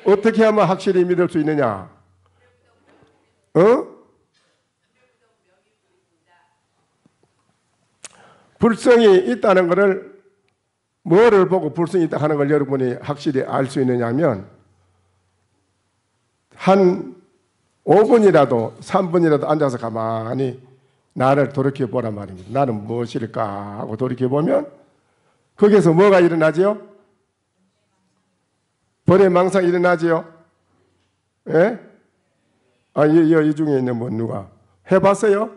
Speaker 1: 어떻게 하면 확실히 믿을 수 있느냐? 불성이 있다는 것을 뭐를 보고 불성이 있다 하는 걸 여러분이 확실히 알 수 있느냐 하면 한 5분이라도 3분이라도 앉아서 가만히 나를 돌이켜보란 말입니다. 나는 무엇일까 하고 돌이켜보면 거기에서 뭐가 일어나지요? 번뇌 망상이 일어나지요? 예? 이 중에 있는 분 누가? 해봤어요?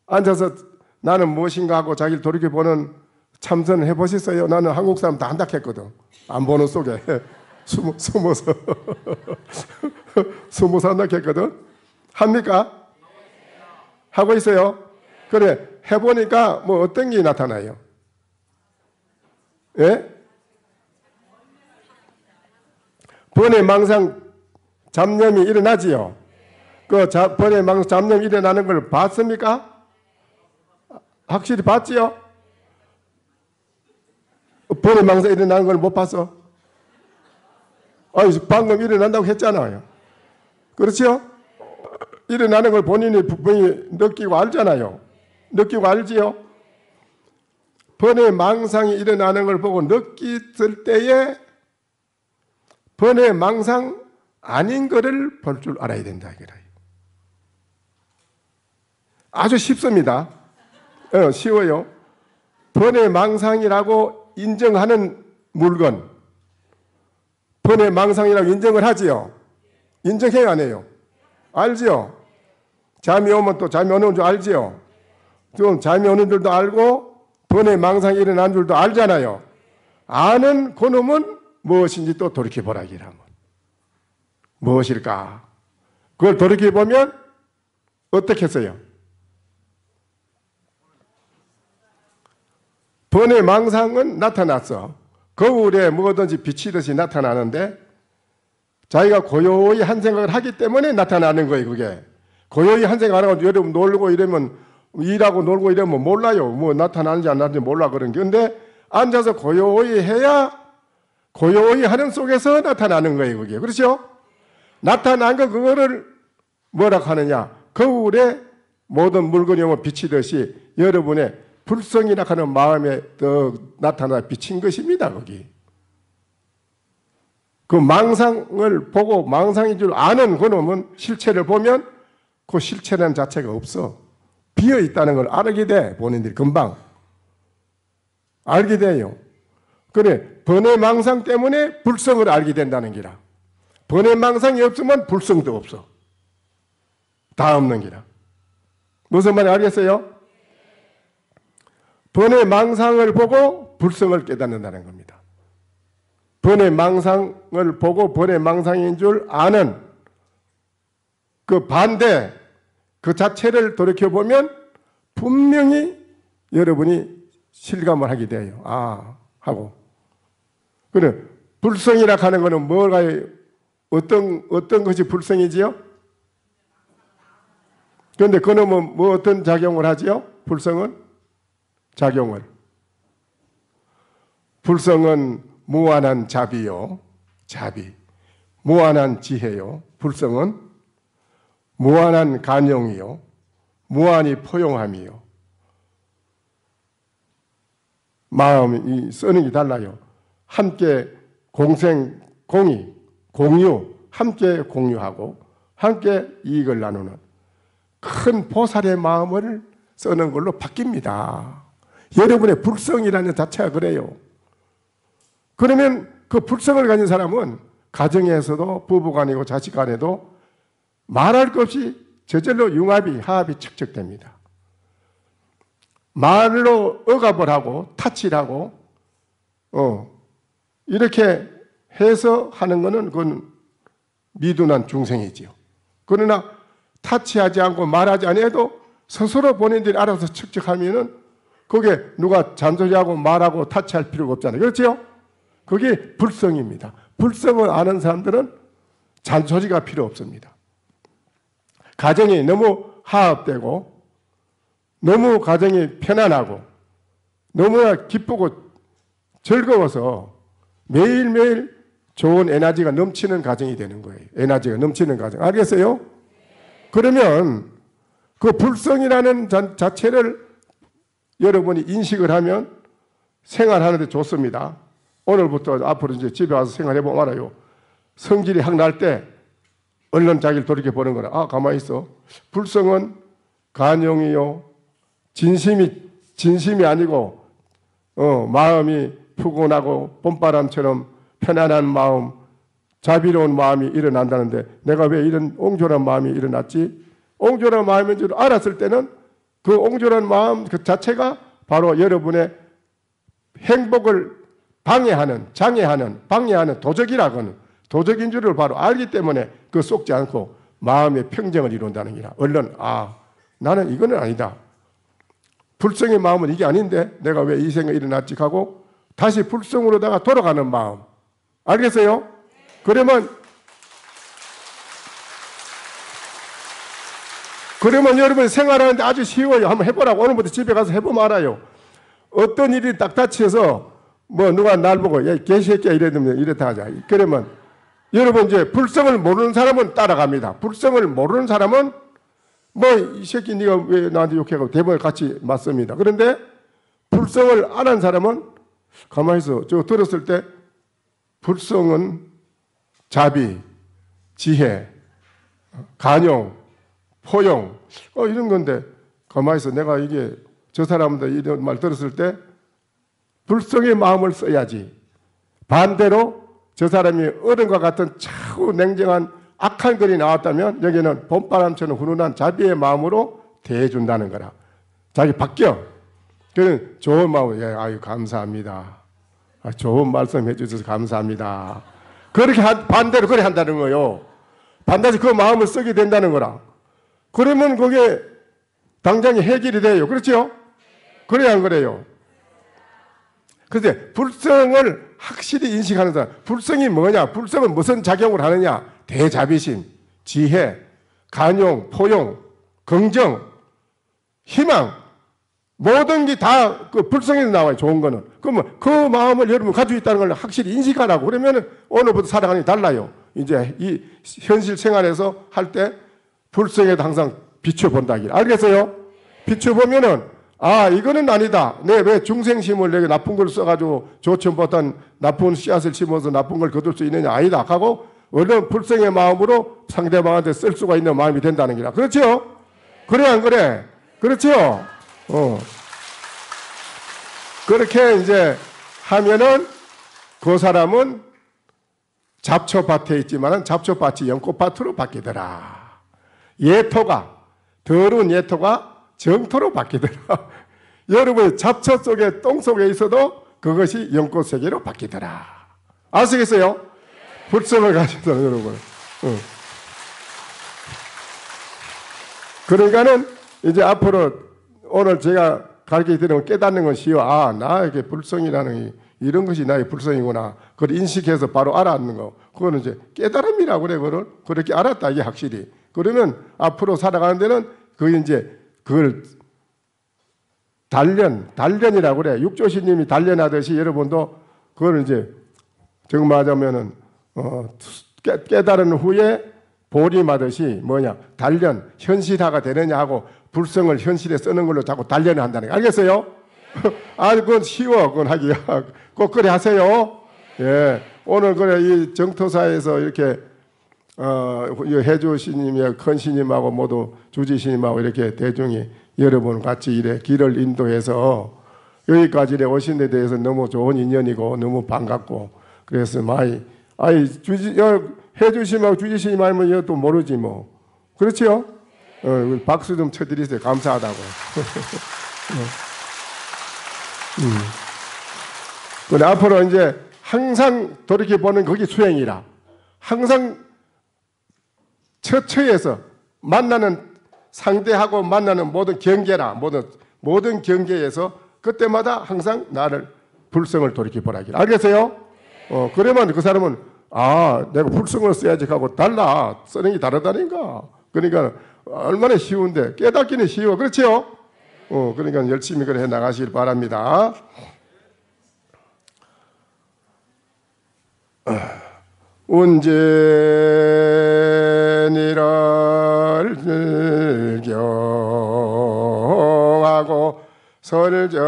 Speaker 1: 앉아서 나는 무엇인가 하고 자기를 돌이켜보는 참선을 해보셨어요? 나는 한국 사람 다 한다 했거든. 안 보는 속에 숨어서 숨어서 한다 했거든. 합니까? 하고 있어요? 그래 해보니까 뭐 어떤 게 나타나요? 예? 번뇌 망상 잡념이 일어나지요? 그 번뇌 망상 잡념이 일어나는 걸 봤습니까? 확실히 봤지요? 번뇌 망상 일어나는 걸 못 봤어? 방금 일어난다고 했잖아요. 그렇죠? 일어나는 걸 본인이 느끼고 알잖아요. 느끼고 알지요? 번뇌 망상이 일어나는 걸 보고 느꼈을 때에 번뇌 망상 아닌 것을 볼 줄 알아야 된다. 아주 쉽습니다. 쉬워요. 번뇌 망상이라고 인정하는 물건, 번뇌 망상이라고 인정을 하지요. 인정해요, 안 해요? 알지요? 잠이 오면 또 잠이 오는 줄 알지요? 좀 잠이 오는 줄도 알고 번뇌 망상이 일어난 줄도 알잖아요. 아는 그놈은 무엇인지 또 돌이켜보라기를 하면 무엇일까? 그걸 돌이켜보면 어떻게 했어요? 번뇌 망상은 나타났어. 거울에 뭐든지 비치듯이 나타나는데 자기가 고요히 한 생각을 하기 때문에 나타나는 거예요. 그게 고요히 한 생각 안 하고 여러분 놀고 이러면 일하고 놀고 이러면 몰라요. 뭐 나타나는지 안 나타나는지 몰라 그런 게. 근데 앉아서 고요히 해야 고요히 하는 속에서 나타나는 거예요. 그게 그렇죠? 나타난 거 그거를 뭐라고 하느냐? 거울에 모든 물건이 오면 비치듯이 여러분의 불성이라 하는 마음에 더 나타나 비친 것입니다. 거기. 그 망상을 보고 망상인 줄 아는 그놈은 실체를 보면 그 실체라는 자체가 없어. 비어 있다는 걸 알게 돼. 본인들이 금방 알게 돼요. 그래, 번외망상 때문에 불성을 알게 된다는 기라. 번외망상이 없으면 불성도 없어. 다 없는 기라. 무슨 말인지 알겠어요? 번외망상을 보고 불성을 깨닫는다는 겁니다. 번외망상을 보고 번외망상인 줄 아는 그 반대, 그 자체를 돌이켜보면 분명히 여러분이 실감을 하게 돼요. 아, 하고. 그래, 불성이라 하는 것은 뭐가, 어떤 것이 불성이지요? 그런데 그놈은 뭐 어떤 작용을 하지요? 불성은? 작용을. 불성은 무한한 자비요. 자비. 무한한 지혜요. 불성은 무한한 간용이요. 무한히 포용함이요. 마음이 쓰는 게 달라요. 함께 공생, 공유, 함께 공유하고 함께 이익을 나누는 큰 보살의 마음을 쓰는 걸로 바뀝니다. 여러분의 불성이라는 자체가 그래요. 그러면 그 불성을 가진 사람은 가정에서도 부부간이고 자식간에도 말할 것 없이 저절로 융합이, 화합이 척척됩니다. 말로 억압을 하고 타치를 하고 이렇게 해서 하는 것은 그건 미둔한 중생이지요. 그러나 타치하지 않고 말하지 않아도 스스로 본인들이 알아서 척척하면은 그게 누가 잔소리하고 말하고 타치할 필요가 없잖아요. 그렇죠? 그게 불성입니다. 불성을 아는 사람들은 잔소리가 필요 없습니다. 가정이 너무 화합되고 너무 가정이 편안하고 너무나 기쁘고 즐거워서 매일매일 좋은 에너지가 넘치는 가정이 되는 거예요. 에너지가 넘치는 가정. 알겠어요? 그러면 그 불성이라는 자체를 여러분이 인식을 하면 생활하는데 좋습니다. 오늘부터 앞으로 이제 집에 와서 생활해보면 알아요. 성질이 확 날 때 얼른 자기를 돌이켜보는 거라. 아, 가만히 있어. 불성은 간용이요. 진심이 아니고 마음이 푸근하고 봄바람처럼 편안한 마음, 자비로운 마음이 일어난다는데 내가 왜 이런 옹졸한 마음이 일어났지? 옹졸한 마음인 줄 알았을 때는 그 옹졸한 마음 그 자체가 바로 여러분의 행복을 방해하는 도적이라고는 도적인 줄을 바로 알기 때문에 그 속지 않고 마음의 평정을 이룬다는 기라. 얼른 나는 이거는 아니다. 불성의 마음은 이게 아닌데 내가 왜 이 생각이 일어났지 하고 다시 불성으로다가 돌아가는 마음. 알겠어요? 그러면 여러분 생활하는데 아주 쉬워요. 한번 해보라고. 오늘부터 집에 가서 해보면 알아요. 어떤 일이 딱 닥쳐서 뭐 누가 날 보고 야 개새끼야 이랬다 하자. 그러면 여러분 이제 불성을 모르는 사람은 따라갑니다. 불성을 모르는 사람은 뭐 이 새끼 네가 왜 나한테 욕해가고 대본에 같이 맞습니다. 그런데 불성을 아는 사람은 가만히 있어. 저 들었을 때 불성은 자비, 지혜, 간용, 포용 이런 건데 가만히 있어. 내가 이게 저 사람들 이런 말 들었을 때 불성의 마음을 써야지. 반대로 저 사람이 어른과 같은 차고 냉정한 악한 글이 나왔다면 여기는 봄바람처럼 훈훈한 자비의 마음으로 대해준다는 거라. 자기 바뀌어. 그는 좋은 마음으로 아유 감사합니다. 좋은 말씀 해주셔서 감사합니다. 그렇게 반대로 그래 한다는 거요. 반드시 그 마음을 쓰게 된다는 거라. 그러면 그게 당장에 해결이 돼요. 그렇죠? 그래야 안 그래요? 그런데 불성을 확실히 인식하는 사람. 불성이 뭐냐? 불성은 무슨 작용을 하느냐? 대자비심, 지혜, 간용, 포용, 긍정, 희망 모든 게 다 그 불성에서 나와요. 좋은 거는. 그러면 그 마음을 여러분 가지고 있다는 걸 확실히 인식하라고. 그러면 오늘부터 살아가는 게 달라요. 이제 이 현실 생활에서 할 때 불성에도 항상 비춰본다. 알겠어요? 비춰보면은 이거는 아니다. 내 왜 중생심을 내게 나쁜 걸 써가지고 조천보단 나쁜 씨앗을 심어서 나쁜 걸 거둘 수 있느냐. 아니다. 하고 얼른 불성의 마음으로 상대방한테 쓸 수가 있는 마음이 된다는 거라. 그렇죠? 그래 안 그래? 그렇죠? 그렇게 이제 하면은 그 사람은 잡초밭에 있지만은 잡초밭이 연꽃밭으로 바뀌더라. 예토가, 더러운 예토가 정토로 바뀌더라. 여러분 잡초 속에 똥 속에 있어도 그것이 연꽃 세계로 바뀌더라. 아시겠어요? 불성을 가지다 여러분. 그러니까는 이제 앞으로 오늘 제가 가르쳐 드리면 깨닫는 건 쉬워. 아, 나에게 불성이라는 이런 것이 나의 불성이구나. 그걸 인식해서 바로 알았는 거. 그거는 이제 깨달음이라고 그래. 그걸 그렇게 알았다 이게 확실히. 그러면 앞으로 살아가는 데는 그게 이제 그걸 단련이라고 그래. 육조신님이 단련하듯이 여러분도 그걸 이제 정말하자면은 깨달은 후에 보림하듯이 뭐냐 단련 현실화가 되느냐 하고 불성을 현실에 쓰는 걸로 자꾸 단련을 한다는 거 알겠어요? 아 그건 쉬워 그건 하기가 꼭 그래 하세요. 예 오늘 그래 이 정토사에서 이렇게 해주 스님이 큰 스님하고 모두 주지 스님하고 이렇게 대중이 여러분 같이 이래 길을 인도해서 여기까지 이래 오신 데 대해서 너무 좋은 인연이고 너무 반갑고 그래서 많이 해주 스님하고 주지 스님 아니면 이것도 모르지 뭐 그렇죠? 박수 좀 쳐드리세요. 감사하다고. 근데 앞으로 이제 항상 돌이켜 보는 거기 수행이라 항상 처처에서 만나는 상대하고 만나는 모든 경계라 모든 경계에서 그때마다 항상 나를 불성을 돌이켜 보라기를 알겠어요? 그러면 그 사람은 아 내가 불성을 써야지 하고 달라 쓰는 게 다르다니까. 그러니까 얼마나 쉬운데 깨닫기는 쉬워 그렇죠? 그러니까 열심히 그래 나가시길 바랍니다. 운전이를 경하고 설정천지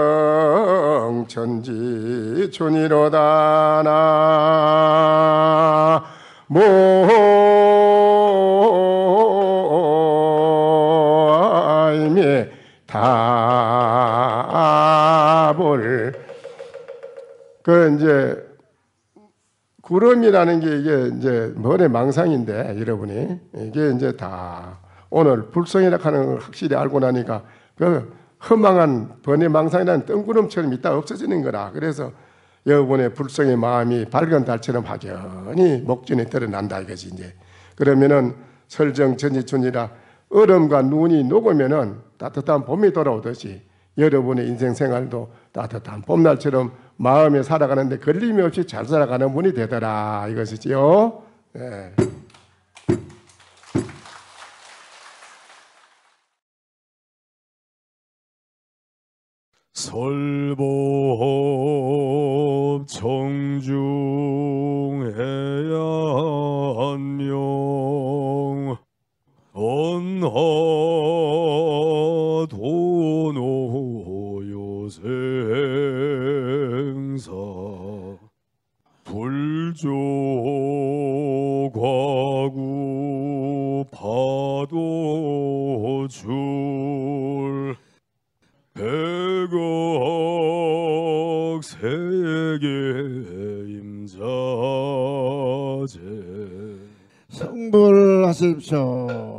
Speaker 1: 춘이로다 나 모임이 답을 그 이제 구름이라는 게 이게 이제 머리 망상인데 여러분이 이게 이제 다 오늘 불성이라 하는 걸 확실히 알고 나니까 그 허망한 번외 망상이라는 뜬구름처럼 있다 없어지는 거라. 그래서 여러분의 불성의 마음이 밝은 달처럼 확연히 목전에 드러난다 이것이 이제. 그러면은 설정천지춘이라 얼음과 눈이 녹으면은 따뜻한 봄이 돌아오듯이 여러분의 인생 생활도 따뜻한 봄날처럼 마음에 살아가는데 걸림이 없이 잘 살아가는 분이 되더라 이것이지요. 네.
Speaker 2: 설법 청중해야 한명 언하 도노요생사 불조과구 파도줄 백억 세계 임자제
Speaker 3: 성불하십시오.